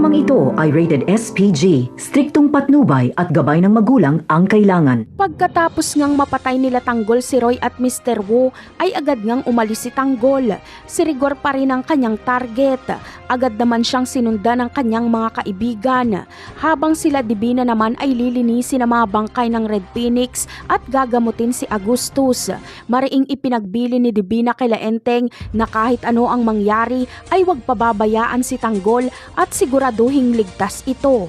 Programang ito ay rated SPG, striktong patnubay at gabay ng magulang ang kailangan. Pagkatapos ngang mapatay nila Tanggol si Roy at Mr. Wu, ay agad ngang umalis si Tanggol. Si Rigor pa rin ang kanyang target. Agad naman siyang sinundan ng kanyang mga kaibigan. Habang sila Divina naman ay lilinisin ang mga bangkay ng Red Phoenix at gagamutin si Agustus. Mariing ipinagbili ni Divina kay Enteng na kahit ano ang mangyari ay huwag pababayaan si Tanggol at siguraduhing ligtas ito.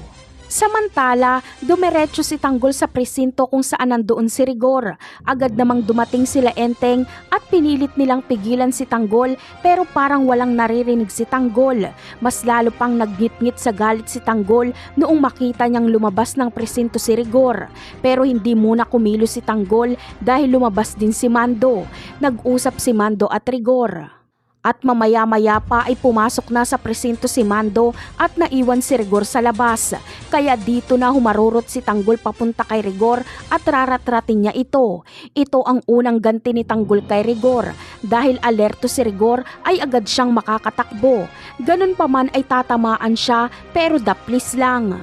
Samantala, dumiretso si Tanggol sa presinto kung saan nandoon si Rigor. Agad namang dumating sila Enteng at pinilit nilang pigilan si Tanggol pero parang walang naririnig si Tanggol. Mas lalo pang naggit-ngit sa galit si Tanggol noong makita niyang lumabas ng presinto si Rigor. Pero hindi muna kumilos si Tanggol dahil lumabas din si Mando. Nag-usap si Mando at Rigor. At mamaya-maya pa ay pumasok na sa presinto si Mando at naiwan si Rigor sa labas. Kaya dito na humarurot si Tanggol papunta kay Rigor at raratratin niya ito. Ito ang unang ganti ni Tanggol kay Rigor. Dahil alerto si Rigor ay agad siyang makakatakbo. Ganun pa man ay tatamaan siya pero daplis lang.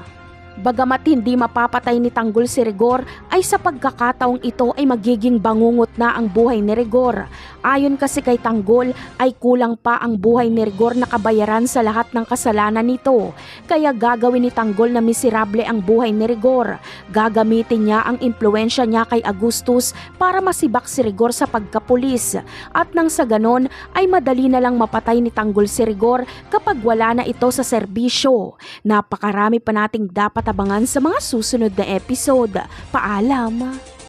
Bagamat hindi mapapatay ni Tanggol si Rigor, ay sa pagkakataong ito ay magiging bangungot na ang buhay ni Rigor. Ayon kasi kay Tanggol ay kulang pa ang buhay ni Rigor na kabayaran sa lahat ng kasalanan nito. Kaya gagawin ni Tanggol na miserable ang buhay ni Rigor. Gagamitin niya ang impluensya niya kay Agustus para masibak si Rigor sa pagkapulis. At nang sa ganon ay madali na lang mapatay ni Tanggol si Rigor kapag wala na ito sa serbisyo. Napakarami pa nating dapat abangan sa mga susunod na episode. Paalam!